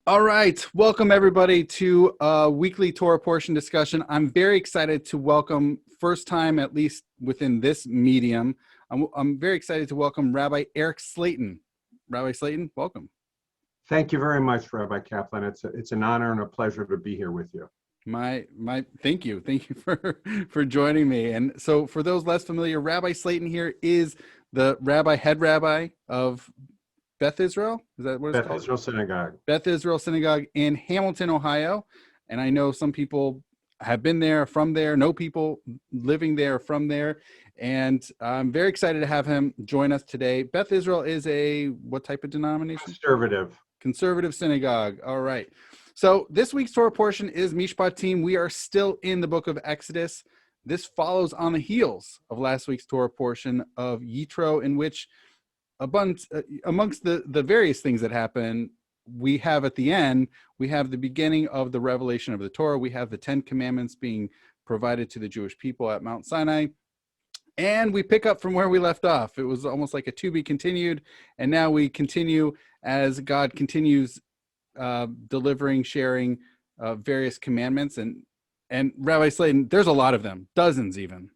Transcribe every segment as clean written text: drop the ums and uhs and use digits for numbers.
All right, welcome everybody to a weekly Torah portion discussion. I'm very excited to welcome, first time at least within this medium, I'm very excited to welcome Rabbi Eric Slaton. Rabbi Slaton, welcome. Thank you very much, Rabbi Kaplan. It's an honor and a pleasure to be here with you. Thank you for joining me. And so, for those less familiar, Rabbi Slaton here is the head rabbi of Beth Israel. Is that what it's called? Beth Israel Synagogue. Beth Israel Synagogue in Hamilton, Ohio. And I know some people have been there, from there, know people living there from there. And I'm very excited to have him join us today. Beth Israel is what type of denomination? Conservative synagogue. All right. So this week's Torah portion is Mishpatim. We are still in the book of Exodus. This follows on the heels of last week's Torah portion of Yitro, in which amongst the various things that happen, we have at the end, we have the beginning of the revelation of the Torah. We have the 10 commandments being provided to the Jewish people at Mount Sinai. And we pick up from where we left off. It was almost like a to be continued. And now we continue as God continues delivering, sharing various commandments. And Rabbi Slaton, there's a lot of them, dozens even.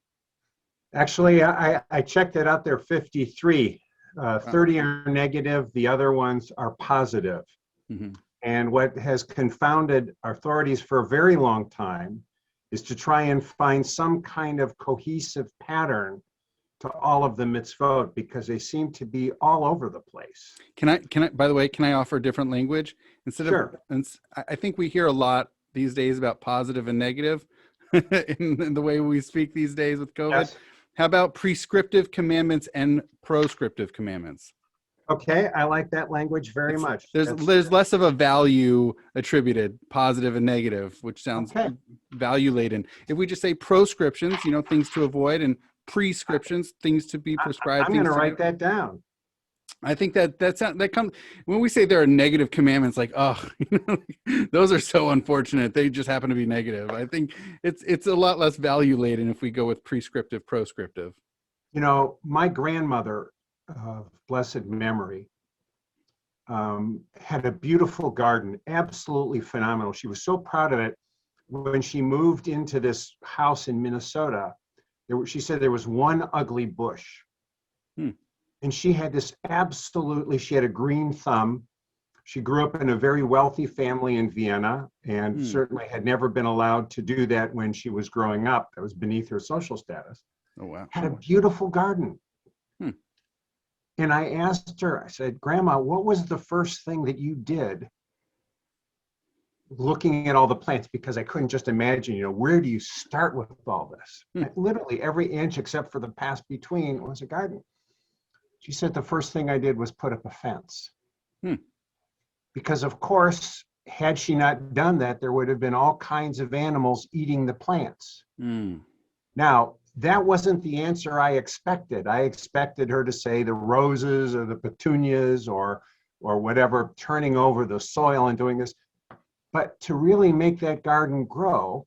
Actually, I checked it out. There are 53. 30 are negative, the other ones are positive. Mm-hmm. And what has confounded authorities for a very long time is to try and find some kind of cohesive pattern to all of the mitzvot, because they seem to be all over the place. Can I, by the way, can I offer different language? Sure. I think we hear a lot these days about positive and negative in the way we speak these days with COVID. Yes. How about prescriptive commandments and proscriptive commandments? Okay, I like that language very much. There's less of a value attributed, positive and negative, which sounds value laden. If we just say proscriptions, things to avoid, and prescriptions, things to be prescribed. I'm going to write that down. I think that comes when we say there are negative commandments, like, those are so unfortunate. They just happen to be negative. I think it's a lot less value laden if we go with prescriptive, proscriptive. My grandmother, blessed memory, had a beautiful garden, absolutely phenomenal. She was so proud of it. When she moved into this house in Minnesota, she said there was one ugly bush. And she had she had a green thumb. She grew up in a very wealthy family in Vienna, and certainly had never been allowed to do that when she was growing up. That was beneath her social status. Oh, wow. Had a beautiful garden. And I asked her, I said, Grandma, what was the first thing that you did looking at all the plants? Because I couldn't just imagine, where do you start with all this? Literally every inch except for the pass between was a garden. She said, the first thing I did was put up a fence. Because of course, had she not done that, there would have been all kinds of animals eating the plants. Now, that wasn't the answer I expected. I expected her to say the roses or the petunias or whatever, turning over the soil and doing this. But to really make that garden grow,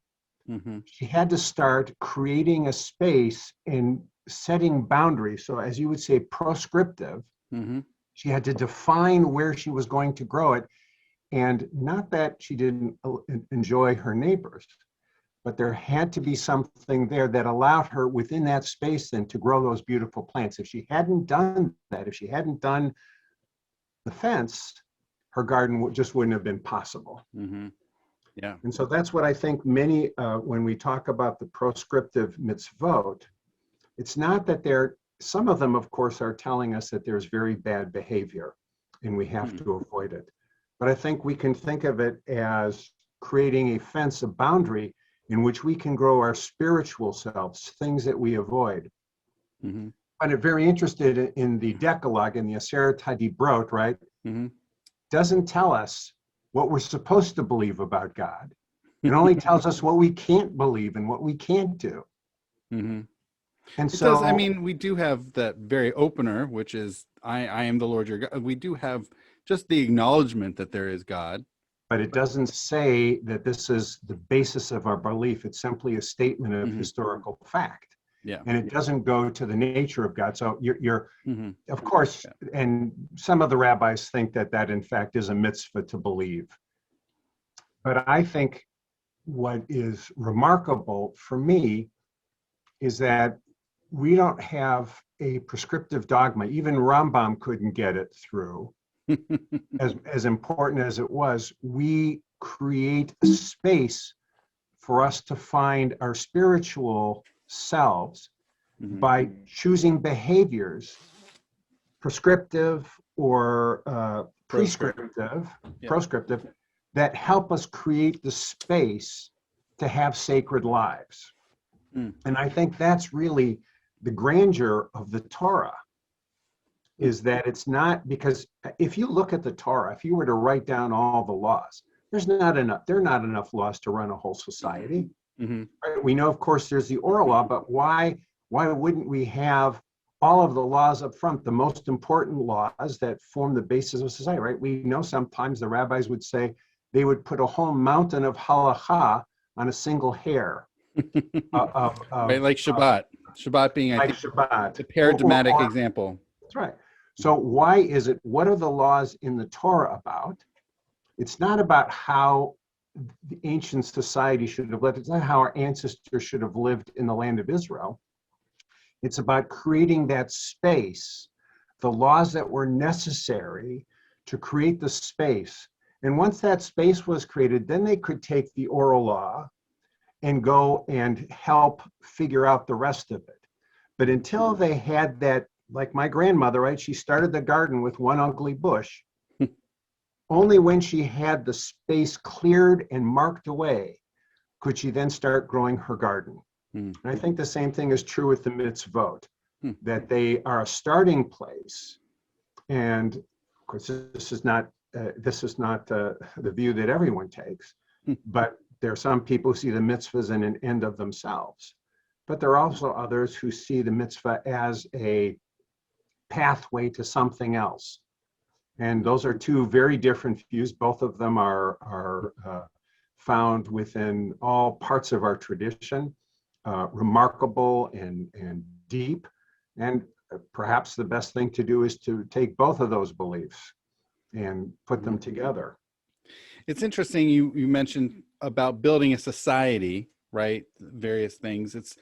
she had to start creating a space and setting boundaries. So as you would say, proscriptive, she had to define where she was going to grow it. And not that she didn't enjoy her neighbors, but there had to be something there that allowed her within that space then to grow those beautiful plants. If she hadn't done that, if she hadn't done the fence, her garden just wouldn't have been possible. Yeah. And so that's what I think many, when we talk about the proscriptive mitzvot, it's not that some of them, of course, are telling us that there's very bad behavior and we have to avoid it. But I think we can think of it as creating a fence, a boundary in which we can grow our spiritual selves, things that we avoid. I'm very interested in the Decalogue, in the Aseret HaDibrot, right? Doesn't tell us what we're supposed to believe about God. It only tells us what we can't believe and what we can't do. And so, we do have that very opener, which is, I am the Lord your God. We do have just the acknowledgement that there is God. But it doesn't say that this is the basis of our belief. It's simply a statement of historical fact. Yeah. And it doesn't go to the nature of God. So you're of course, and some of the rabbis think that in fact is a mitzvah to believe. But I think what is remarkable for me is that we don't have a prescriptive dogma. Even Rambam couldn't get it through. As important as it was, we create a space for us to find our spiritual selves by choosing behaviors, prescriptive or prescriptive, proscriptive, that help us create the space to have sacred lives. And I think that's really the grandeur of the Torah, is that it's not, because if you look at the Torah, if you were to write down all the laws, there are not enough laws to run a whole society. Right? We know, of course, there's the oral law, but why wouldn't we have all of the laws up front, the most important laws that form the basis of society, right? We know sometimes the rabbis would say they would put a whole mountain of halakha on a single hair. Right, like Shabbat. Shabbat being, I think, Shabbat, a paradigmatic example. That's right. So why is it, what are the laws in the Torah about? It's not about how the ancient society should have lived. It's not how our ancestors should have lived in the land of Israel. It's about creating that space, the laws that were necessary to create the space. And once that space was created, then they could take the oral law and go and help figure out the rest of it. But until they had that, like my grandmother, right? She started the garden with one ugly bush. Only when she had the space cleared and marked away could she then start growing her garden. And I think the same thing is true with the mitzvot, that they are a starting place. And of course, this is not the view that everyone takes, but there are some people who see the mitzvahs as an end of themselves. But there are also others who see the mitzvah as a pathway to something else. And those are two very different views. Both of them are found within all parts of our tradition, remarkable and deep. And perhaps the best thing to do is to take both of those beliefs and put them together. It's interesting you mentioned about building a society, right? Various things. It's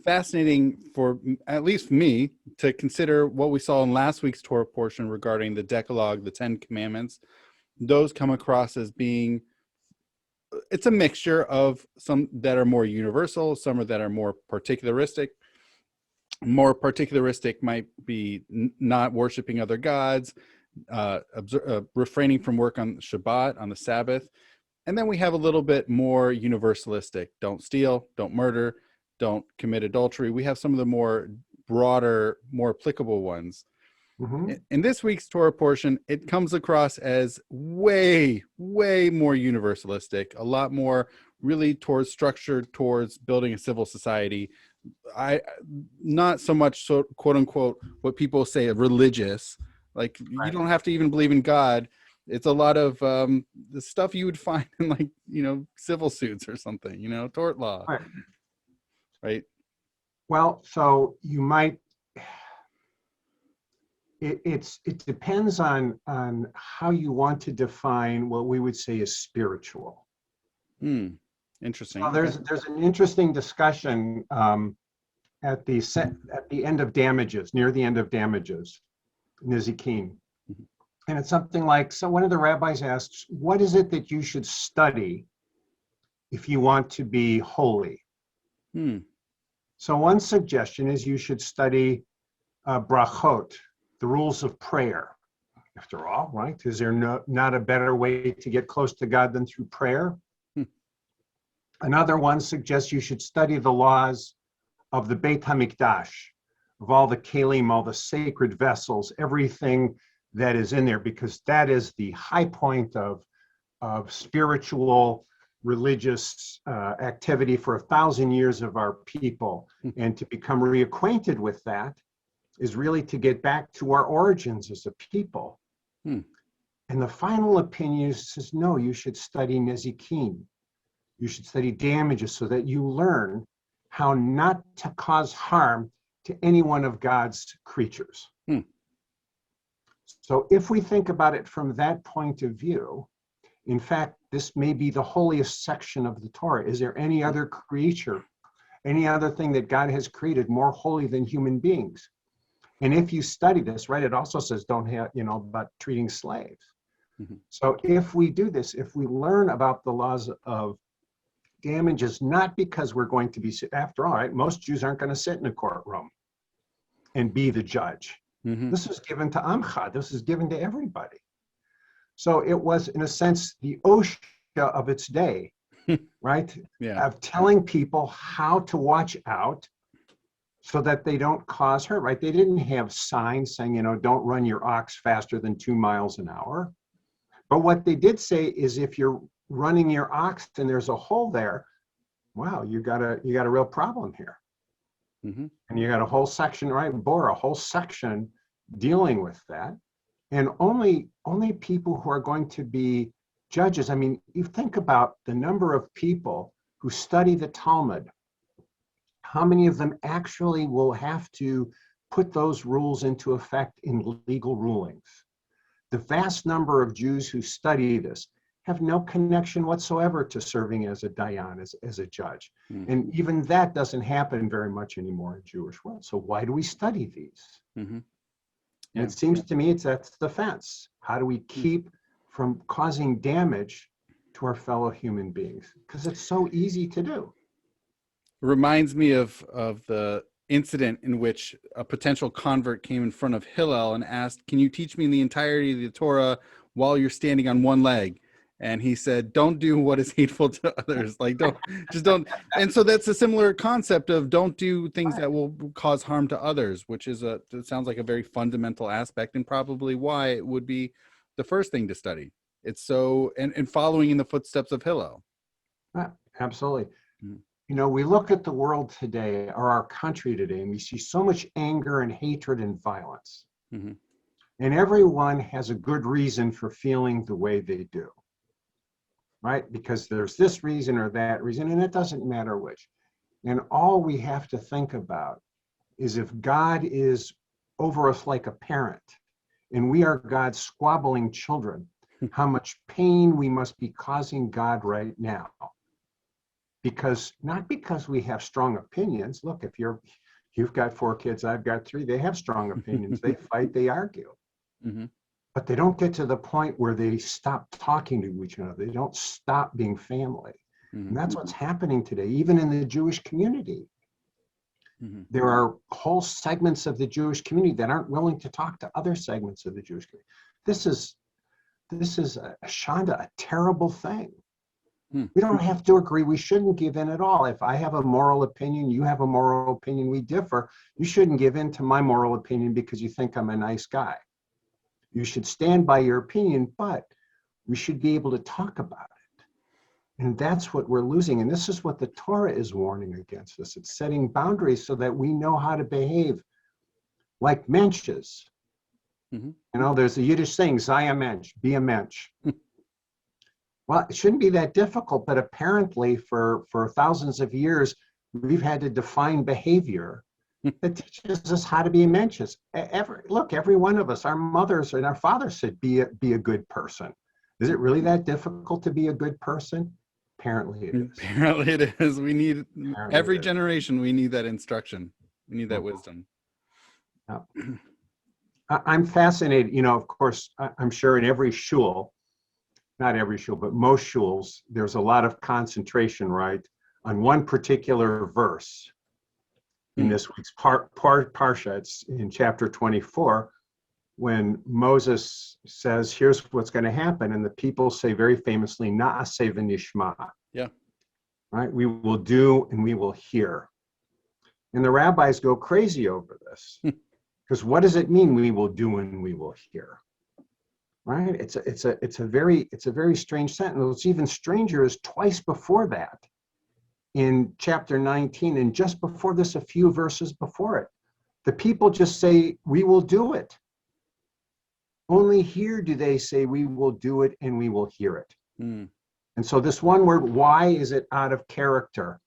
fascinating for at least me to consider what we saw in last week's Torah portion regarding the Decalogue, the 10 Commandments. Those come across as being, it's a mixture of some that are more universal, some that are more particularistic. More particularistic might be not worshiping other gods, refraining from work on Shabbat, on the Sabbath. And then we have a little bit more universalistic. Don't steal, don't murder, don't commit adultery. We have some of the more broader, more applicable ones. In this week's Torah portion, it comes across as way, way more universalistic, a lot more really towards structured, towards building a civil society. Not so much, so quote unquote, what people say religious. Like, you don't have to even believe in God. It's a lot of the stuff you would find in, like, civil suits or something, tort law. Right. Well, so you might, it depends on how you want to define what we would say is spiritual. Interesting. Well, there's an interesting discussion at the end of Damages, near the end of Damages, Nizikin. And it's something like, so one of the rabbis asks, what is it that you should study if you want to be holy? So one suggestion is you should study brachot, the rules of prayer. After all, right? Is there not a better way to get close to God than through prayer? Another one suggests you should study the laws of the Beit HaMikdash, of all the kelim, all the sacred vessels, everything that is in there, because that is the high point of spiritual, religious activity for 1,000 years of our people. And to become reacquainted with that is really to get back to our origins as a people. And the final opinion says, no, you should study Nezikin. You should study damages so that you learn how not to cause harm to any one of God's creatures. So if we think about it from that point of view, In fact, this may be the holiest section of the Torah. Is there any other creature, any other thing that God has created more holy than human beings? And if you study this, right, it also says don't have, about treating slaves. Mm-hmm. So if we do this, if we learn about the laws of damages, not because we're going to be, after all, right, most Jews aren't going to sit in a courtroom and be the judge. Mm-hmm. This is given to Amcha. This is given to everybody. So it was, in a sense, the OSHA of its day, right? Yeah. Of telling people how to watch out so that they don't cause hurt, right? They didn't have signs saying, don't run your ox faster than 2 miles an hour. But what they did say is if you're running your ox and there's a hole there, wow, you got a real problem here. Mm-hmm. And you got a whole section, right? A whole section dealing with that. And only people who are going to be judges. I mean, you think about the number of people who study the Talmud. How many of them actually will have to put those rules into effect in legal rulings? The vast number of Jews who study this have no connection whatsoever to serving as a dayan, as a judge. Mm-hmm. And even that doesn't happen very much anymore in Jewish world. So why do we study these? Mm-hmm. And it seems to me that's the fence. How do we keep from causing damage to our fellow human beings? Because it's so easy to do. Reminds me of the incident in which a potential convert came in front of Hillel and asked, "Can you teach me the entirety of the Torah while you're standing on one leg?" And he said, "Don't do what is hateful to others. Like, don't. And so that's a similar concept of don't do things that will cause harm to others, which is it sounds like a very fundamental aspect and probably why it would be the first thing to study. It's so, and following in the footsteps of Hillel. Absolutely. Mm-hmm. We look at the world today or our country today, and we see so much anger and hatred and violence. Mm-hmm. And everyone has a good reason for feeling the way they do. Right? Because there's this reason or that reason, and it doesn't matter which. And all we have to think about is if God is over us like a parent, and we are God's squabbling children, how much pain we must be causing God right now. Not because we have strong opinions. Look, if you've got 4 kids, I've got 3, they have strong opinions. They fight, they argue. Mm-hmm. But they don't get to the point where they stop talking to each other. They don't stop being family. Mm-hmm. And that's what's happening today, even in the Jewish community. Mm-hmm. There are whole segments of the Jewish community that aren't willing to talk to other segments of the Jewish community. This is a terrible thing. We don't have to agree. We shouldn't give in at all. If I have a moral opinion, you have a moral opinion, we differ. You shouldn't give in to my moral opinion because you think I'm a nice guy. You should stand by your opinion, but we should be able to talk about it. And that's what we're losing. And this is what the Torah is warning against us. It's setting boundaries so that we know how to behave like mensches. Mm-hmm. There's a Yiddish saying, sei a mensch, be a mensch. Well, it shouldn't be that difficult, but apparently for thousands of years, we've had to define behavior that teaches us how to be mensches. Every one of us, our mothers and our fathers said, be a good person. Is it really that difficult to be a good person? Apparently it is. Apparently it is. We need every generation. We need that instruction. We need that wisdom. Yeah. I'm fascinated. Of course, I'm sure in every shul, not every shul, but most shuls, there's a lot of concentration, right, on one particular verse. In this week's Parashat, it's in chapter 24, when Moses says, here's what's going to happen. And the people say very famously, Na'aseh v'nishma. Yeah. Right? We will do and we will hear. And the rabbis go crazy over this. Because what does it mean we will do and we will hear? Right? It's a very strange sentence. What's even stranger is twice before that. In chapter 19, and just before this, a few verses before it, the people just say, we will do it. Only here do they say, we will do it and we will hear it. And so this one word, why is it out of character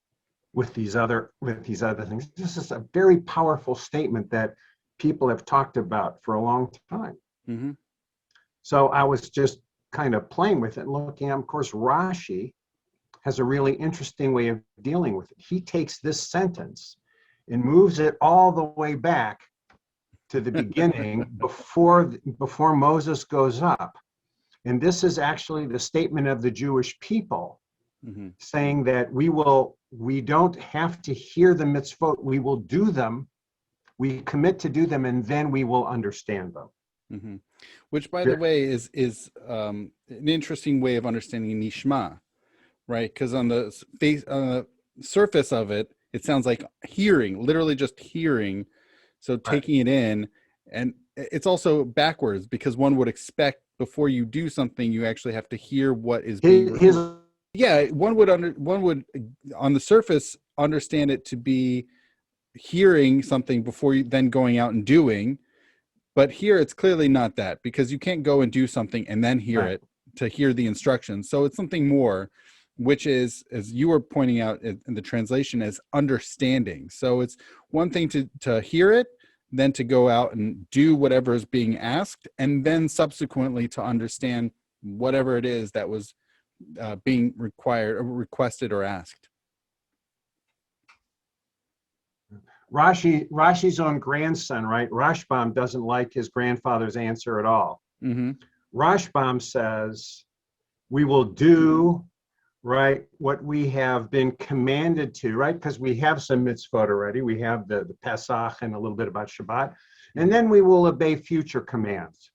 with these other things? This is a very powerful statement that people have talked about for a long time. Mm-hmm. So I was just kind of playing with it and looking at, of course, Rashi has a really interesting way of dealing with it. He takes this sentence and moves it all the way back to the beginning before Moses goes up. And this is actually the statement of the Jewish people, saying that we don't have to hear the mitzvot, we will do them, we commit to do them, and then we will understand them. Which, by the way, is an interesting way of understanding nishma, right? Because on the surface of it, it sounds like hearing, literally just hearing. So taking it in, and it's also backwards, because one would expect before you do something, you actually have to hear what is being. One would on the surface understand it to be hearing something before you then going out and doing. But here it's clearly not that, because you can't go and do something and then hear it to hear the instructions. So it's something more, which is, as you were pointing out in the translation, as understanding. So it's one thing to hear it, then to go out and do whatever is being asked, and then subsequently to understand whatever it is that was being required or requested or asked. Rashi's own grandson, right? Rashbam doesn't like his grandfather's answer at all. Rashbam says, we will do, right, what we have been commanded to, right? Because we have some mitzvot already. We have the Pesach and a little bit about Shabbat. And then we will obey future commands,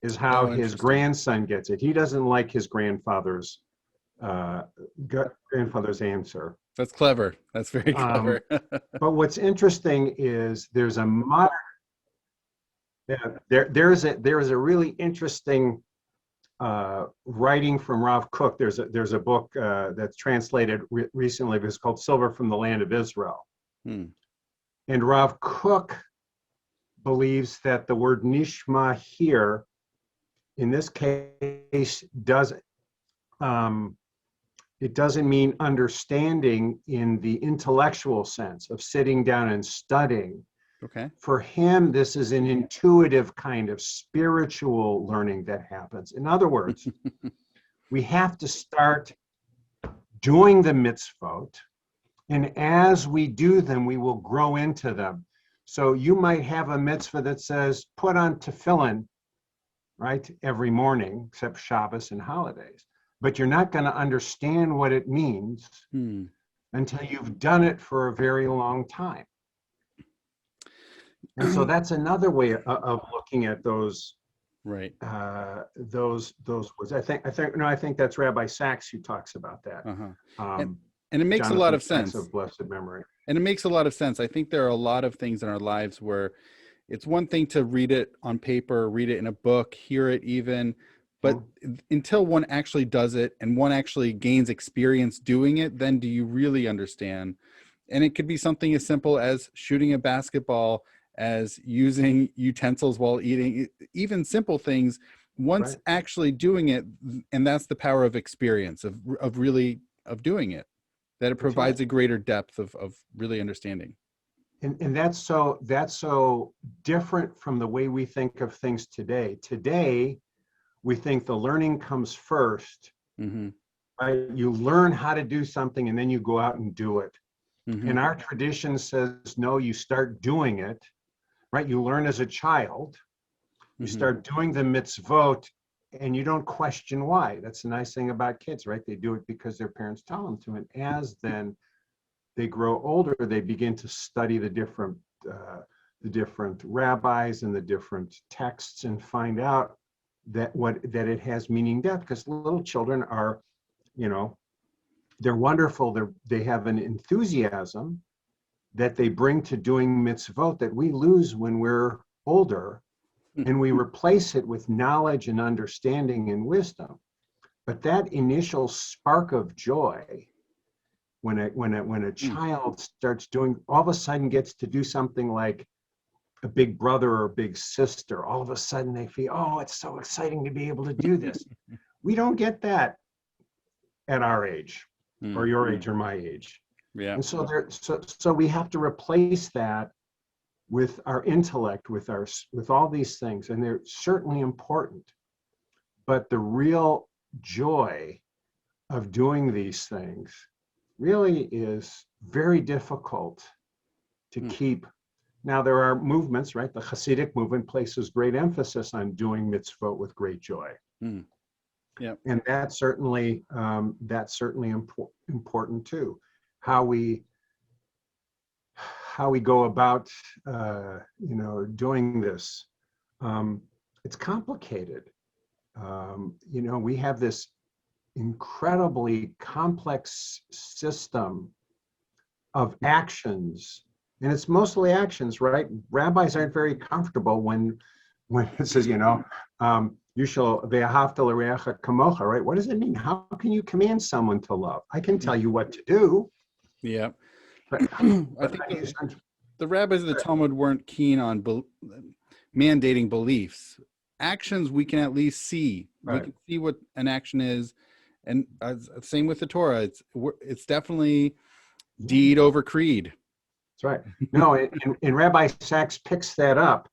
is how his grandson gets it. He doesn't like his grandfather's answer. That's clever. That's very clever. But what's interesting is there's a modern, there is a really interesting writing from Rav Kook. There's a book that's translated recently. It's called Silver from the Land of Israel. And Rav Kook believes that the word nishma here, in this case, it doesn't mean understanding in the intellectual sense of sitting down and studying. For him, this is an intuitive kind of spiritual learning that happens. In other words, we have to start doing the mitzvot, and as we do them, we will grow into them. So you might have a mitzvah that says, put on tefillin, right, every morning, except Shabbos and holidays. But you're not going to understand what it means until you've done it for a very long time. And so that's another way of looking at those, right? Those words. I think that's Rabbi Sachs who talks about that. And it makes Jonathan a lot of Sachs sense. of blessed memory. And it makes a lot of sense. I think there are a lot of things in our lives where it's one thing to read it on paper, read it in a book, hear it even. But until one actually does it and one actually gains experience doing it, then do you really understand? And it could be something as simple as shooting a basketball, as using utensils while eating, even simple things. Once actually doing it, and that's the power of experience, of doing it, that it provides a greater depth of really understanding. And that's so different from the way we think of things today. Today, we think the learning comes first, right? You learn how to do something and then you go out and do it. And our tradition says, no, you start doing it, right? You learn as a child, you start doing the mitzvot, and you don't question why. That's the nice thing about kids, right? They do it because their parents tell them to. And as then they grow older, they begin to study the different rabbis and the different texts and find out that it has meaning depth, because little children are, they're wonderful. They have an enthusiasm that they bring to doing mitzvot that we lose when we're older, and we replace it with knowledge and understanding and wisdom. But that initial spark of joy, when a child starts doing, all of a sudden gets to do something like a big brother or a big sister, all of a sudden they feel, oh, it's so exciting to be able to do this. We don't get that at our age, or your age or my age. And so we have to replace that with our intellect, with all these things, and they're certainly important. But the real joy of doing these things really is very difficult to keep. Now, there are movements, right? The Hasidic movement places great emphasis on doing mitzvot with great joy. Yeah. And that's certainly important too. How we go about doing this. It's complicated. We have this incredibly complex system of actions, and it's mostly actions, right? Rabbis aren't very comfortable when it says, you shall ve'ahavta l'reacha kamocha, right? What does it mean? How can you command someone to love? I can tell you what to do. Yeah. But I think the rabbis of the Talmud weren't keen on mandating beliefs. Actions we can at least see. Right. We can see what an action is, and same with the Torah. It's definitely deed over creed. That's right. No, and Rabbi Sachs picks that up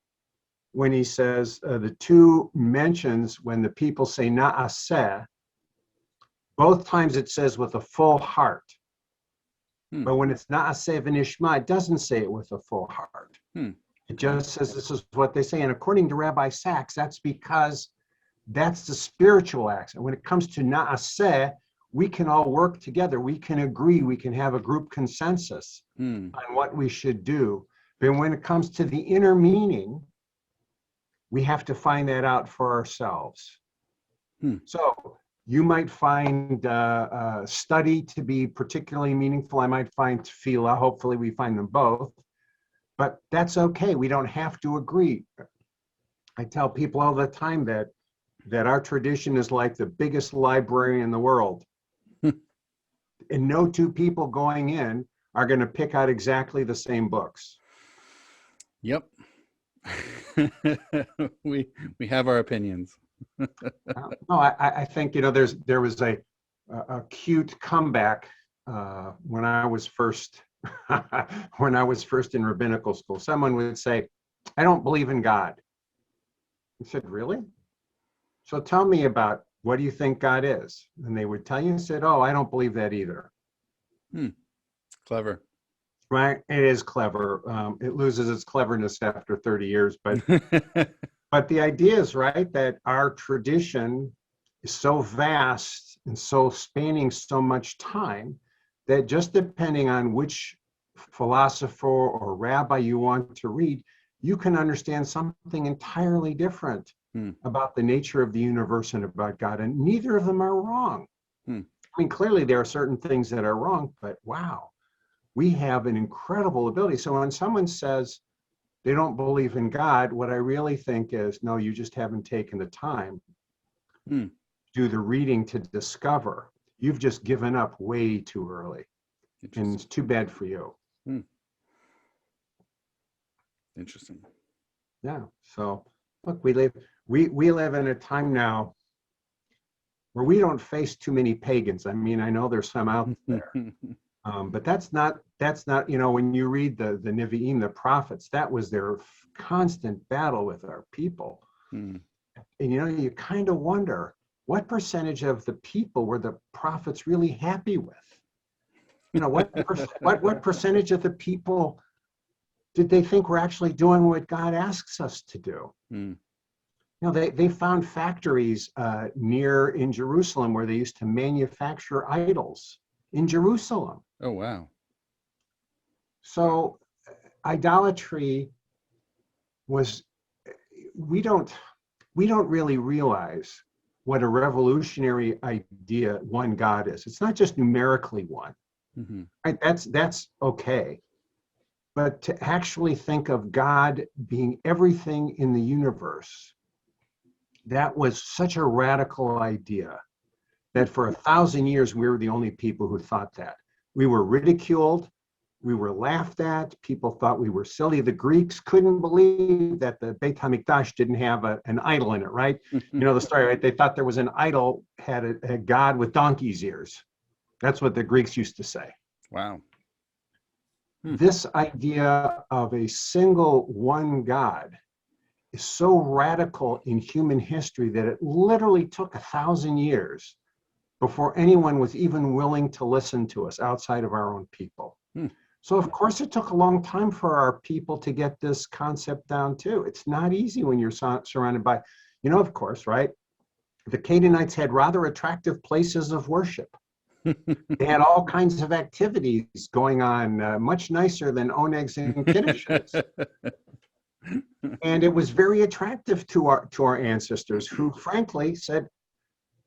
when he says the two mentions when the people say na'aseh, both times it says with a full heart. But when it's na'aseh v'nishma, it doesn't say it with a full heart. It just says this is what they say. And according to Rabbi Sachs, that's because that's the spiritual action. When it comes to na'aseh, we can all work together. We can agree. We can have a group consensus on what we should do. But when it comes to the inner meaning, we have to find that out for ourselves. So you might find study to be particularly meaningful. I might find tefillah. Hopefully we find them both. But that's okay. We don't have to agree. I tell people all the time that our tradition is like the biggest library in the world. And no two people going in are going to pick out exactly the same books. Yep. we have our opinions. No, I think there was a cute comeback when I was first in rabbinical school. Someone would say, "I don't believe in God." I said, "Really? So tell me about what do you think God is?" And they would tell you and said, "Oh, I don't believe that either." Clever. Right? It is clever. It loses its cleverness after 30 years, but but the idea is right that our tradition is so vast and so spanning so much time that just depending on which philosopher or rabbi you want to read, you can understand something entirely different about the nature of the universe and about God. And neither of them are wrong. I mean, clearly there are certain things that are wrong, but wow, we have an incredible ability. So when someone says they don't believe in God, what I really think is, no, you just haven't taken the time to do the reading to discover. You've just given up way too early. And it's too bad for you. Interesting. Yeah. So look, we live in a time now where we don't face too many pagans. I mean, I know there's some out there. But that's not, when you read the Nevi'im, the prophets, that was their constant battle with our people. And, you kind of wonder what percentage of the people were the prophets really happy with? What percentage of the people did they think we're actually doing what God asks us to do? They found factories in Jerusalem where they used to manufacture idols in Jerusalem. Oh, wow. So idolatry was, we don't really realize what a revolutionary idea one God is. It's not just numerically one. Right? That's okay. But to actually think of God being everything in the universe, that was such a radical idea that for 1,000 years, we were the only people who thought that. We were ridiculed. We were laughed at. People thought we were silly. The Greeks couldn't believe that the Beit HaMikdash didn't have an idol in it, right? You know the story, right? They thought there was an idol, had a god with donkey's ears. That's what the Greeks used to say. Wow. This idea of a single one God is so radical in human history that it literally took 1,000 years before anyone was even willing to listen to us outside of our own people. So of course it took a long time for our people to get this concept down too. It's not easy when you're surrounded by, of course, right? The Canaanites had rather attractive places of worship. They had all kinds of activities going on, much nicer than onegs and kiddushes. And it was very attractive to our ancestors, who frankly said,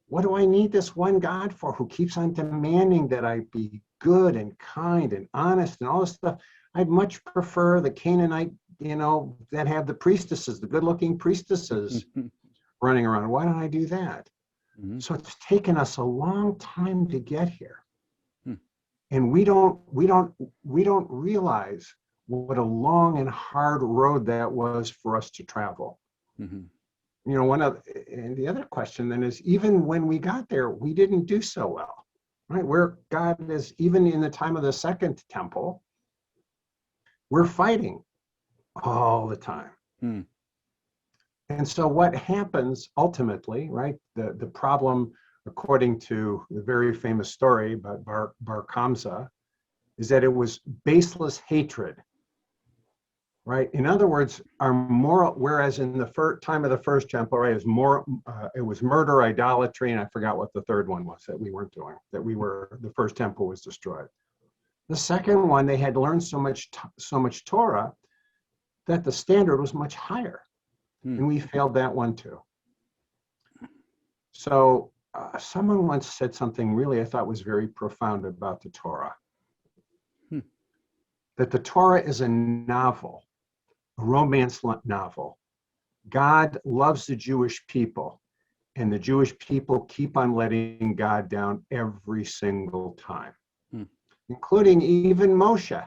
what do I need this one God for, who keeps on demanding that I be good and kind and honest and all this stuff? I'd much prefer the Canaanite, that have the priestesses, the good-looking priestesses running around. Why don't I do that? So it's taken us a long time to get here. And we don't realize what a long and hard road that was for us to travel. And the other question then is, even when we got there, we didn't do so well, right? Where God is, even in the time of the Second Temple, we're fighting all the time. And so what happens ultimately, right? The problem, according to the very famous story about Bar Kamsa, is that it was baseless hatred, right? In other words, our moral, whereas in the time of the First Temple, right, it was murder, idolatry, and I forgot what the third one was that we weren't doing, the First Temple was destroyed. The second one, they had learned so much Torah that the standard was much higher. And we failed that one too. So someone once said something really I thought was very profound about the Torah. That the Torah is a novel, a romance novel. God loves the Jewish people, and the Jewish people keep on letting God down every single time, including even Moshe.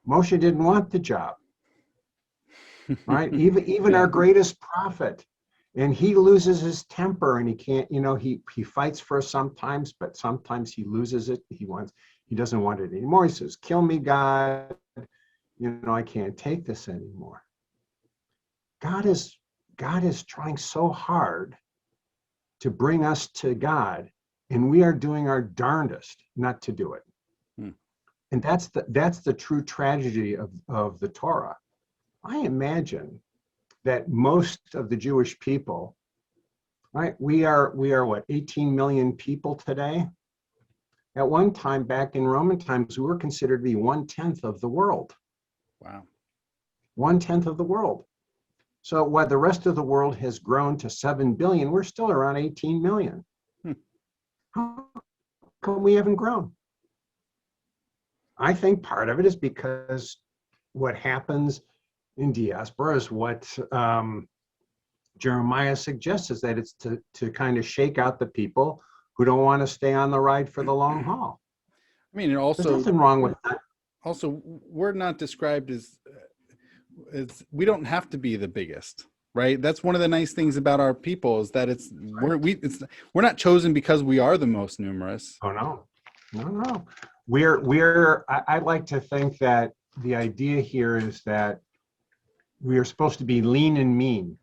Moshe didn't want the job. Right? Even our greatest prophet, and he loses his temper, and he can't, he fights for us sometimes, but sometimes he loses it. He doesn't want it anymore. He says, kill me, God. I can't take this anymore. God is trying so hard to bring us to God, and we are doing our darndest not to do it. And that's the true tragedy of the Torah. I imagine that most of the Jewish people, right? We are what, 18 million people today? At one time, back in Roman times, we were considered to be 1/10 of the world. Wow. 1/10 of the world. So while the rest of the world has grown to 7 billion, we're still around 18 million. How come we haven't grown? I think part of it is because what happens in diaspora is what Jeremiah suggests, is that it's to kind of shake out the people who don't want to stay on the ride for the long haul. I mean, and also, there's nothing wrong with that. Also, we're not described as we don't have to be the biggest, right? That's one of the nice things about our people, is that we're not chosen because we are the most numerous. Oh no. I like to think that the idea here is that we are supposed to be lean and mean.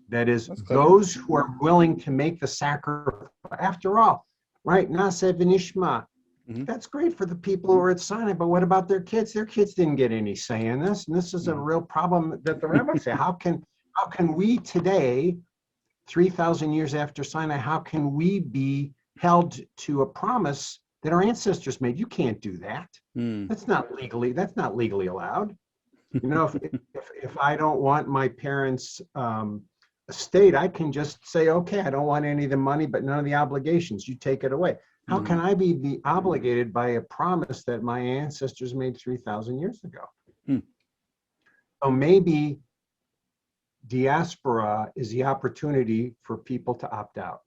That is, those who are willing to make the sacrifice. After all, right? Na'aseh v'nishma. That's great for the people who are at Sinai, but what about their kids? Their kids didn't get any say in this, and this is a real problem that the rabbis say. How can we today, 3,000 years after Sinai, how can we be held to a promise that our ancestors made? You can't do that. That's not legally allowed. If I don't want my parents' estate, I can just say, okay, I don't want any of the money, but none of the obligations. You take it away. How can I be obligated by a promise that my ancestors made 3,000 years ago? So maybe diaspora is the opportunity for people to opt out.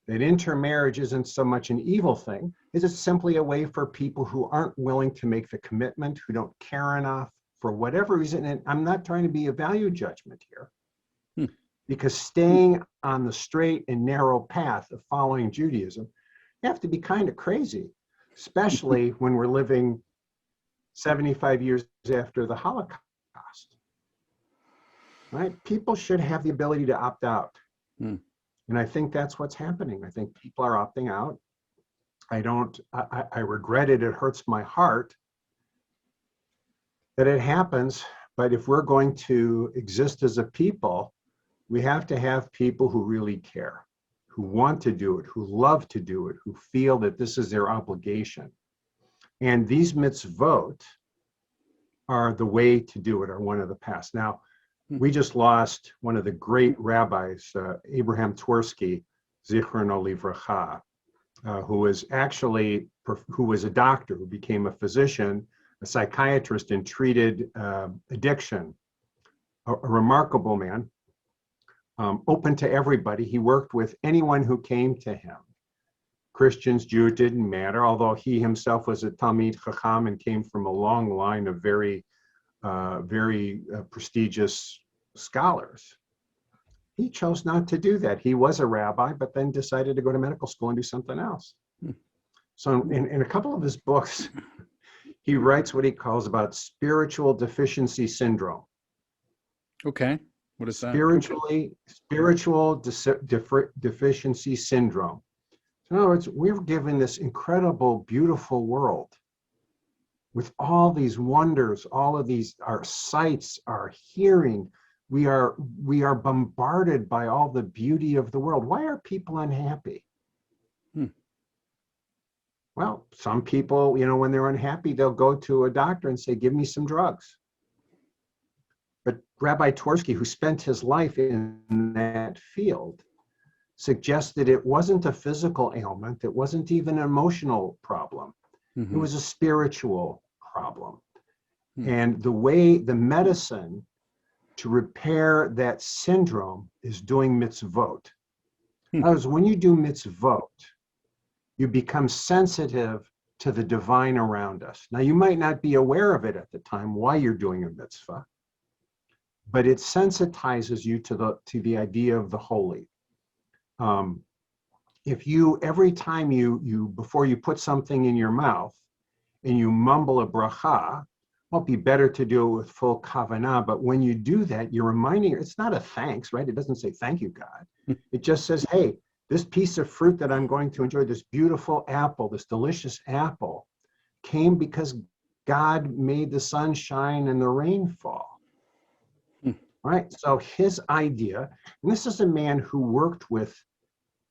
That intermarriage isn't so much an evil thing, is it's simply a way for people who aren't willing to make the commitment, who don't care enough for whatever reason. And I'm not trying to be a value judgment here, because staying on the straight and narrow path of following Judaism, you have to be kind of crazy, especially when we're living 75 years after the Holocaust. right? People should have the ability to opt out. Hmm. And I think that's what's happening. I think people are opting out. I regret it. It hurts my heart that it happens. But if we're going to exist as a people, we have to have people who really care, who want to do it, who love to do it, who feel that this is their obligation. And these mitzvot are the way to do it, are one of the paths. Now, we just lost one of the great rabbis, Abraham Twersky, Zichrono Livracha, who was a doctor, who became a physician, a psychiatrist, and treated addiction. A remarkable man, open to everybody. He worked with anyone who came to him. Christians, Jews, didn't matter, although he himself was a Talmid Chacham and came from a long line of very prestigious scholars. He chose not to do that. He was a rabbi, but then decided to go to medical school and do something else. So in a couple of his books, he writes what he calls about spiritual deficiency syndrome. Okay. What is that? Spiritual deficiency syndrome. In other words, we're given this incredible, beautiful world with all these wonders, all of these, our sights, our hearing. We are bombarded by all the beauty of the world. Why are people unhappy? Well, some people, when they're unhappy, they'll go to a doctor and say, give me some drugs. But Rabbi Twersky, who spent his life in that field, suggested it wasn't a physical ailment. It wasn't even an emotional problem. It was a spiritual problem. And the medicine to repair that syndrome is doing mitzvot. In other words, when you do mitzvot, you become sensitive to the divine around us. Now, you might not be aware of it at the time why you're doing a mitzvah, but it sensitizes you to the idea of the holy. If you, every time you before you put something in your mouth and you mumble a bracha, well, it'd be better to do it with full kavanah, but when you do that, you're reminding, it's not a thanks, right? It doesn't say, thank you, God. It just says, hey, this piece of fruit that I'm going to enjoy, this beautiful apple, this delicious apple, came because God made the sun shine and the rain fall. Right? So his idea, and this is a man who worked with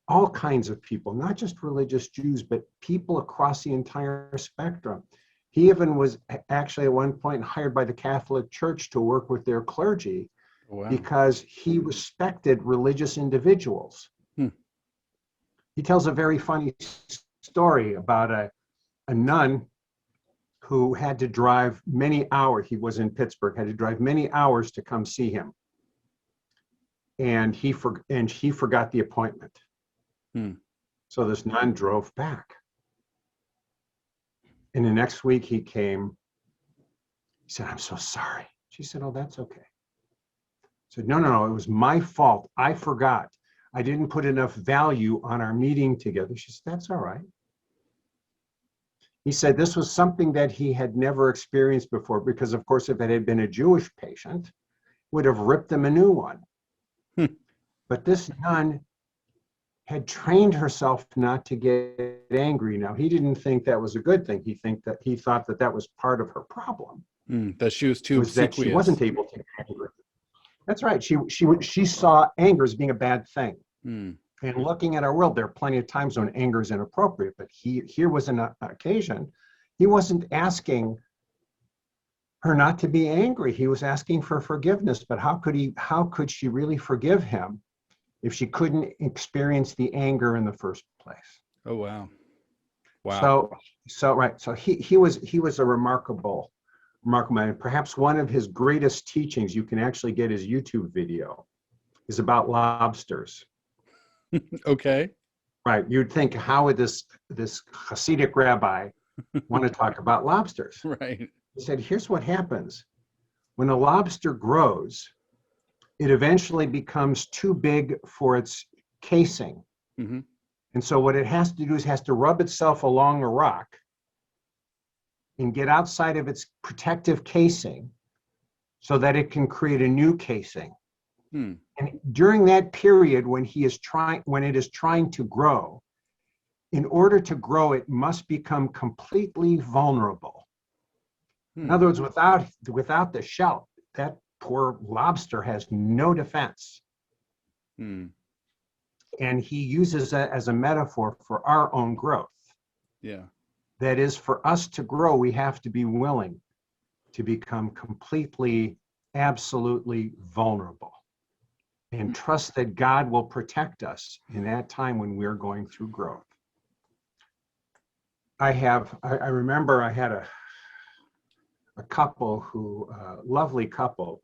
all kinds of people, not just religious Jews, but people across the entire spectrum. He even was actually at one point hired by the Catholic Church to work with their clergy. Wow. Because he respected religious individuals. He tells a very funny story about a nun who had to drive many hours. He was in Pittsburgh, had to drive many hours to come see him. And he forgot the appointment. So this nun drove back. And the next week he came. He said, I'm so sorry. She said, oh, that's okay. He said, no, it was my fault. I forgot. I didn't put enough value on our meeting together. She said, that's all right. He said this was something that he had never experienced before, because of course, if it had been a Jewish patient, would have ripped him a new one. But this nun had trained herself not to get angry. Now, he didn't think that was a good thing. He thought that was part of her problem. That she was too obsequious. That she wasn't able to get angry. That's right. She saw anger as being a bad thing. And looking at our world, there are plenty of times when anger is inappropriate, but here was an occasion. He wasn't asking her not to be angry. He was asking for forgiveness, but how could she really forgive him if she couldn't experience the anger in the first place? Oh, wow. Wow. So he was a remarkable man. Perhaps one of his greatest teachings, you can actually get his YouTube video, is about lobsters. Okay. Right. You'd think, how would this Hasidic rabbi want to talk about lobsters? Right. He said, here's what happens. When a lobster grows, it eventually becomes too big for its casing. And so what it has to do is has to rub itself along a rock and get outside of its protective casing so that it can create a new casing. Hmm. And during that period when it is trying to grow, in order to grow, it must become completely vulnerable. In Hmm. other words, without the shell, that poor lobster has no defense. Hmm. And he uses that as a metaphor for our own growth. Yeah. That is, for us to grow, we have to be willing to become completely, absolutely vulnerable and trust that God will protect us in that time when we're going through growth. I remember I had a couple lovely couple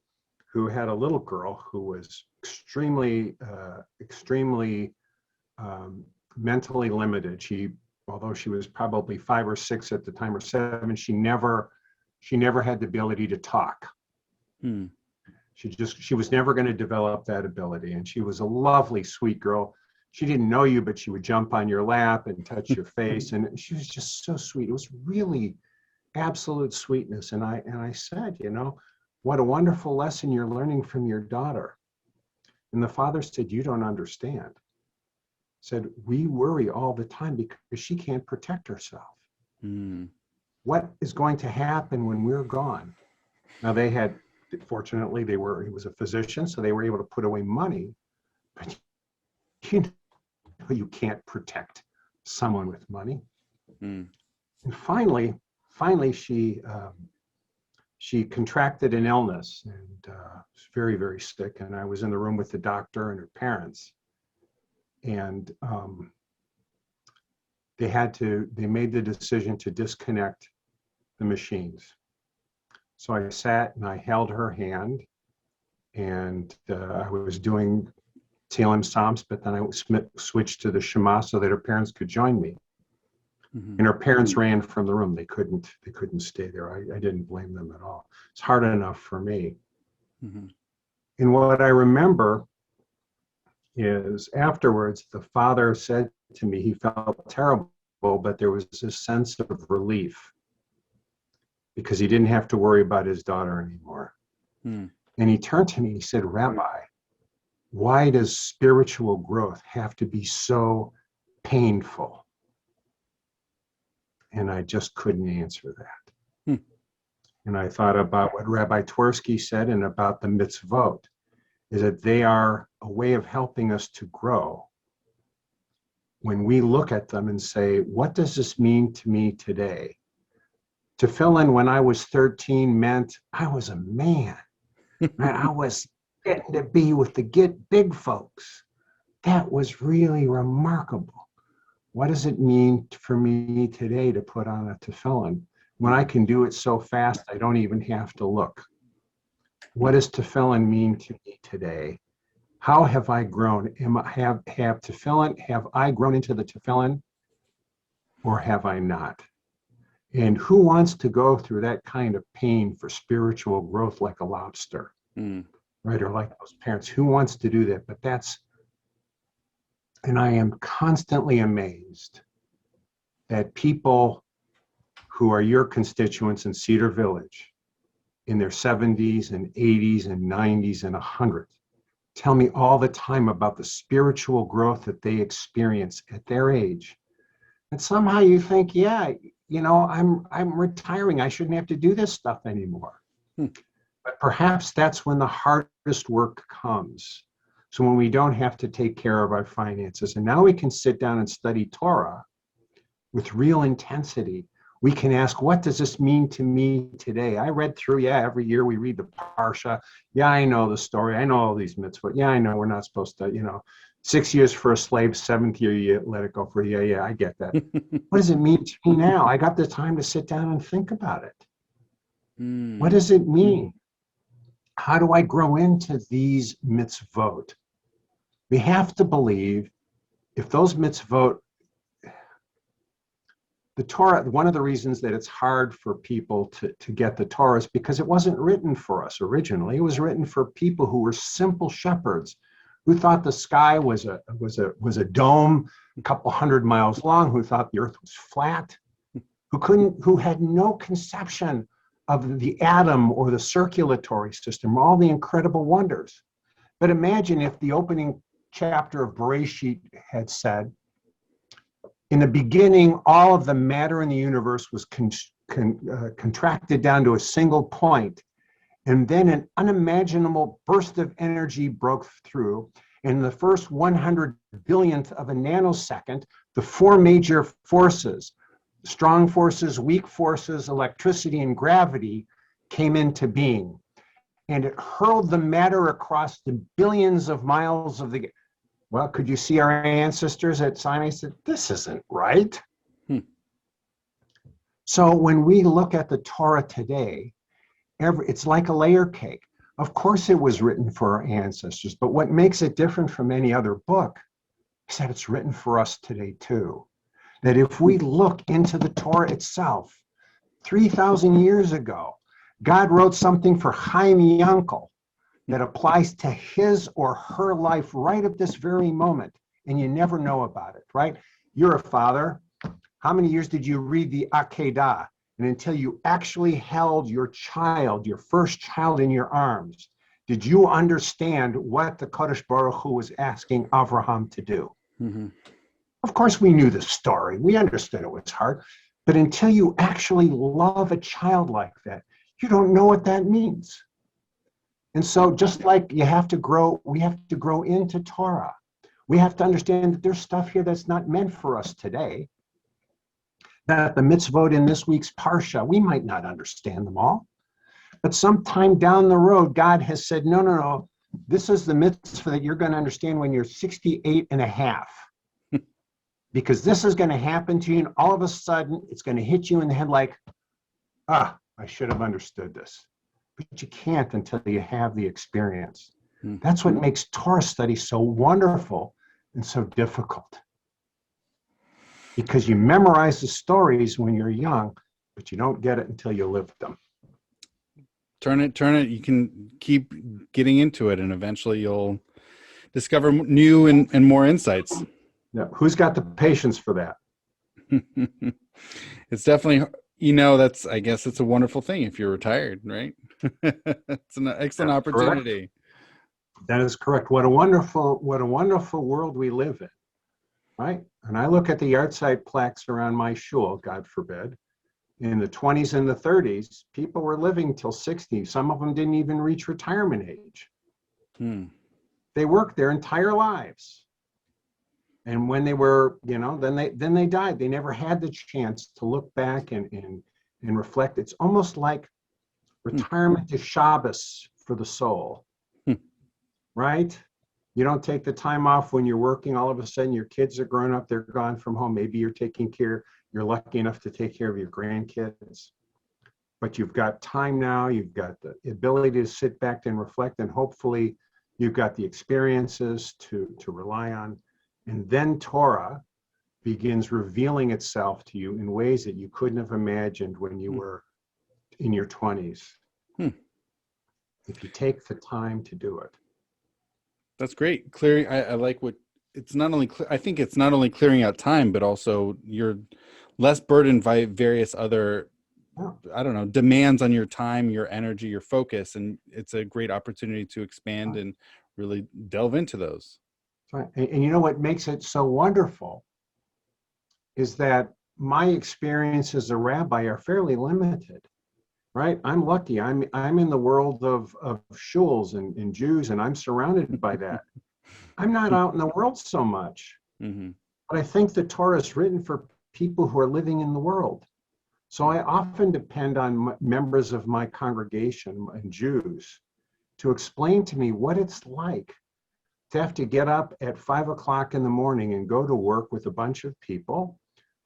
who had a little girl who was extremely mentally limited. Although she was probably 5 or 6 at the time, or 7, she never had the ability to talk. Hmm. She was never going to develop that ability. And she was a lovely, sweet girl. She didn't know you, but she would jump on your lap and touch your face. And she was just so sweet. It was really absolute sweetness. And I said, what a wonderful lesson you're learning from your daughter. And the father said, you don't understand. Said, we worry all the time because she can't protect herself. Hmm. What is going to happen when we're gone? Now fortunately, he was a physician, so they were able to put away money, but you can't protect someone with money. Hmm. And finally she contracted an illness and was very, very sick. And I was in the room with the doctor and her parents. And they made the decision to disconnect the machines. So I sat and I held her hand, and I was doing Tehillim Psalms, but then I switched to the Shema so that her parents could join me. Mm-hmm. And her parents ran from the room. They couldn't stay there. I didn't blame them at all. It's hard enough for me. Mm-hmm. And what I remember is afterwards, the father said to me, he felt terrible, but there was this sense of relief because he didn't have to worry about his daughter anymore. Mm. And he turned to me and he said, Rabbi, why does spiritual growth have to be so painful? And I just couldn't answer that. Hmm. And I thought about what Rabbi Twersky said and about the mitzvot, is that they are a way of helping us to grow. When we look at them and say, what does this mean to me today? Tefillin when I was 13 meant I was a man. Right? I was getting to be with the big folks. That was really remarkable. What does it mean for me today to put on a tefillin when I can do it so fast I don't even have to look? What does tefillin mean to me today? How have I grown? Have I grown into the tefillin, or have I not? And who wants to go through that kind of pain for spiritual growth like a lobster, right? Or like those parents, who wants to do that? And I am constantly amazed that people who are your constituents in Cedar Village in their 70s and 80s and 90s and 100s tell me all the time about the spiritual growth that they experience at their age. And somehow you think, yeah, I'm retiring. I shouldn't have to do this stuff anymore. But perhaps that's when the hardest work comes. So when we don't have to take care of our finances, and now we can sit down and study Torah with real intensity. We can ask, what does this mean to me today? I read through, every year we read the Parashat. Yeah, I know the story. I know all these mitzvot. Yeah, I know we're not supposed to, 6 years for a slave, 7th year you let it go for a year. Yeah, I get that. What does it mean to me now? I got the time to sit down and think about it. What does it mean? How do I grow into these mitzvot? We have to believe if those mitzvot, the Torah, one of the reasons that it's hard for people to get the Torah is because it wasn't written for us originally. It was written for people who were simple shepherds, who thought the sky was a dome a couple 100 miles long, who thought the earth was flat, who had no conception of the atom or the circulatory system, all the incredible wonders. But imagine if the opening chapter of Bereshit had said, in the beginning, all of the matter in the universe was contracted down to a single point, and then an unimaginable burst of energy broke through. In the first 100 billionth of a nanosecond, the four major forces, strong forces, weak forces, electricity, and gravity, came into being. And it hurled the matter across the billions of miles of the... Well, could you see our ancestors at Sinai said, this isn't right. So when we look at the Torah today, it's like a layer cake. Of course it was written for our ancestors, but what makes it different from any other book is that it's written for us today too. That if we look into the Torah itself, 3,000 years ago, God wrote something for Chaim Yankel that applies to his or her life right at this very moment, and you never know about it, right? You're a father. How many years did you read the Akedah? And until you actually held your child, your first child in your arms, did you understand what the Kadosh Baruch Hu was asking Avraham to do? Mm-hmm. Of course, we knew the story. We understood it was hard. But until you actually love a child like that, you don't know what that means. And so just like we have to grow into Torah. We have to understand that there's stuff here that's not meant for us today. That the mitzvot in this week's Parsha, we might not understand them all. But sometime down the road, God has said, no, this is the mitzvah that you're going to understand when you're 68 and a half. Because this is going to happen to you, and all of a sudden, it's going to hit you in the head like, I should have understood this. But you can't until you have the experience. That's what makes Torah study so wonderful and so difficult. Because you memorize the stories when you're young, but you don't get it until you live them. Turn it. You can keep getting into it, and eventually you'll discover new and more insights. Yeah. Who's got the patience for that? It's definitely, I guess it's a wonderful thing if you're retired, right? It's an excellent opportunity. Correct. That is correct. What a wonderful world we live in, right? And I look at the yahrzeit plaques around my shul, God forbid. In the 20s and the 30s, people were living till 60. Some of them didn't even reach retirement age. They worked their entire lives. And when they were, then they died. They never had the chance to look back and reflect. It's almost like retirement is Shabbos for the soul, right? You don't take the time off when you're working. All of a sudden, your kids are grown up. They're gone from home. Maybe you're lucky enough to take care of your grandkids. But you've got time now. You've got the ability to sit back and reflect. And hopefully, you've got the experiences to rely on. And then Torah begins revealing itself to you in ways that you couldn't have imagined when you were in your 20s. If you take the time to do it. That's great. Clearing. I like what it's not only. I think it's not only clearing out time, but also you're less burdened by various other, demands on your time, your energy, your focus, and it's a great opportunity to expand and really delve into those. Right. And you know what makes it so wonderful is that my experience as a rabbi are fairly limited. Right, I'm lucky. I'm in the world of shuls and Jews, and I'm surrounded by that. I'm not out in the world so much, but I think the Torah is written for people who are living in the world. So I often depend on members of my congregation and Jews to explain to me what it's like to have to get up at 5 o'clock in the morning and go to work with a bunch of people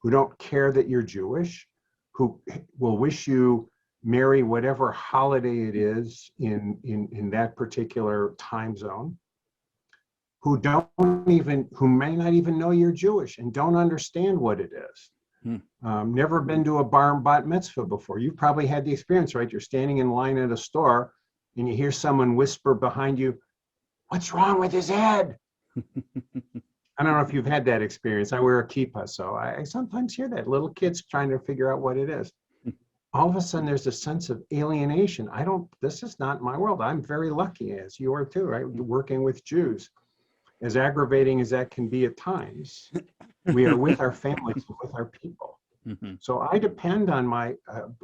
who don't care that you're Jewish, who will wish you Merry whatever holiday it is in that particular time zone, who may not even know you're Jewish and don't understand what it is. Never been to a bar and bat mitzvah before. You've probably had the experience, right? You're standing in line at a store and you hear someone whisper behind you, "What's wrong with his head?" I don't know if you've had that experience. I wear a kippah, so I sometimes hear that. Little kids trying to figure out what it is. all of a sudden there's a sense of alienation. This is not my world. I'm very lucky, as you are too, right? Working with Jews, as aggravating as that can be at times, we are with our families, with our people. Mm-hmm. So I depend on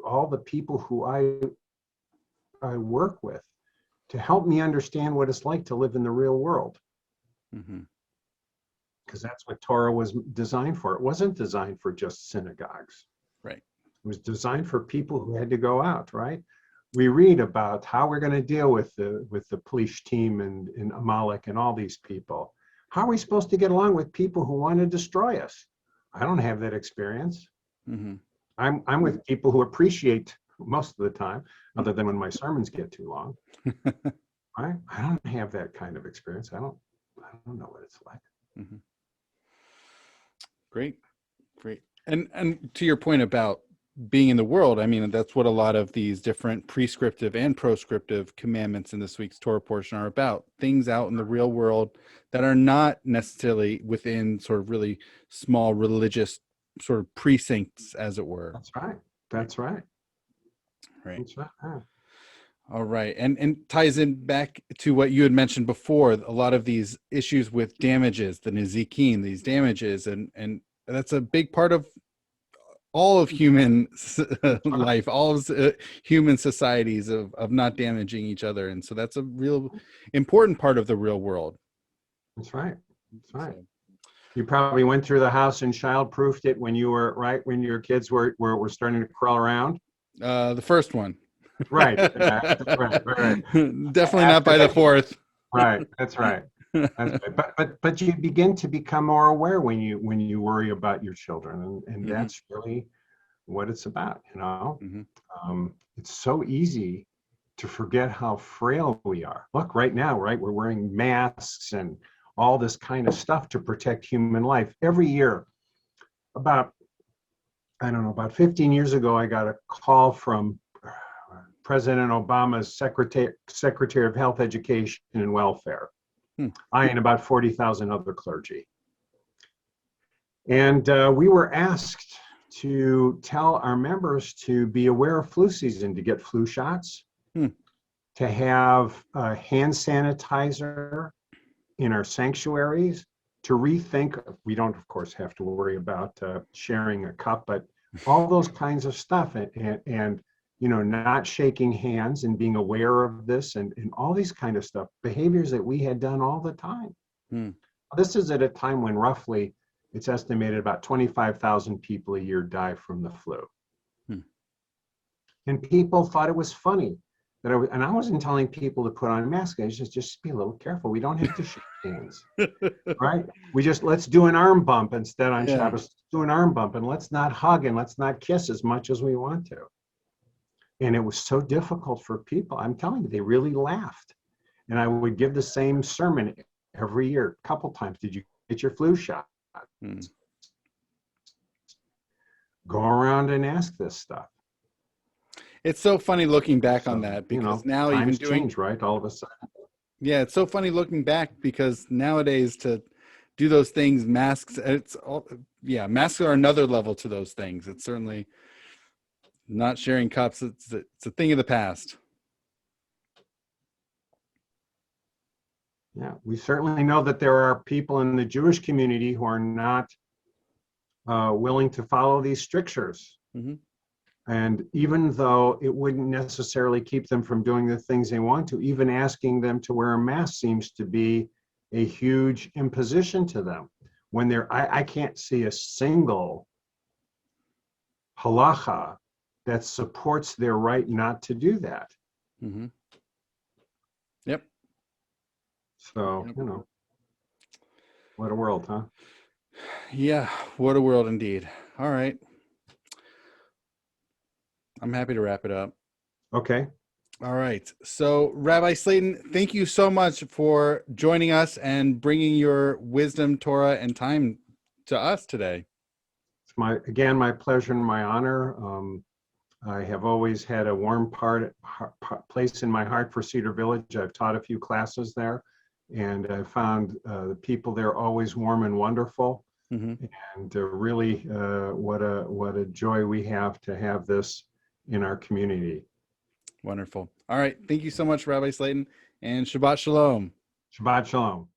all the people who I work with to help me understand what it's like to live in the real world. Mm-hmm. Because that's what Torah was designed for. It wasn't designed for just synagogues. Right. It was designed for people who had to go out, right? We read about how we're going to deal with the police team and Amalek and all these people. How are we supposed to get along with people who want to destroy us? I don't have that experience. Mm-hmm. I'm with people who appreciate most of the time, other than when my sermons get too long. I don't have that kind of experience. I don't know what it's like. Mm-hmm. Great. And to your point about being in the world, I mean, that's what a lot of these different prescriptive and proscriptive commandments in this week's Torah portion are about. Things out in the real world that are not necessarily within sort of really small religious sort of precincts, as it were. That's right. That's right. Right. That's right. All right. And ties in back to what you had mentioned before, a lot of these issues with damages, the Nezikin, these damages, and that's a big part of all of human life, all of human societies of not damaging each other. And so that's a real important part of the real world. That's right. That's right. You probably went through the house and child-proofed it when you were when your kids were starting to crawl around. The first one. Right. Right. Definitely not by the fourth. Right. That's right. That's right. But you begin to become more aware when you worry about your children, and Mm-hmm. that's really what it's about. Mm-hmm. It's so easy to forget how frail we are. Look, right now, right, we're wearing masks and all this kind of stuff to protect human life. Every year, about 15 years ago, I got a call from President Obama's Secretary of Health, Education, and Welfare. I and about 40,000 other clergy. And we were asked to tell our members to be aware of flu season, to get flu shots, to have hand sanitizer in our sanctuaries, to rethink. We don't, of course, have to worry about sharing a cup, but all those kinds of stuff, and not shaking hands and being aware of this, and all these kind of stuff, behaviors that we had done all the time. This is at a time when roughly it's estimated about 25,000 people a year die from the flu. And people thought it was funny that I wasn't telling people to put on masks. I just be a little careful. We don't have to shake hands, right? Let's do an arm bump instead on Shabbos. Do an arm bump, and let's not hug and let's not kiss as much as we want to. And it was so difficult for people. I'm telling you, they really laughed. And I would give the same sermon every year, a couple times. Did you get your flu shot? Go around and ask this stuff. It's so funny looking back on that, because now even doing change, right? All of a sudden. Yeah, it's so funny looking back, because nowadays to do those things, masks are another level to those things. It's certainly not sharing cups. It's a thing of the past. Yeah, we certainly know that there are people in the Jewish community who are not willing to follow these strictures. And even though it wouldn't necessarily keep them from doing the things they want to, even asking them to wear a mask seems to be a huge imposition to them. When I can't see a single halacha that supports their right not to do that. Yep. So, what a world, huh? Yeah, what a world indeed. All right. I'm happy to wrap it up. Okay. All right. So, Rabbi Slaton, thank you so much for joining us and bringing your wisdom, Torah, and time to us today. It's my pleasure and my honor. I have always had a warm place in my heart for Cedar Village. I've taught a few classes there, and I found the people there always warm and wonderful. And really, what a joy we have to have this in our community. Wonderful. All right. Thank you so much, Rabbi Slaton, and Shabbat Shalom. Shabbat Shalom.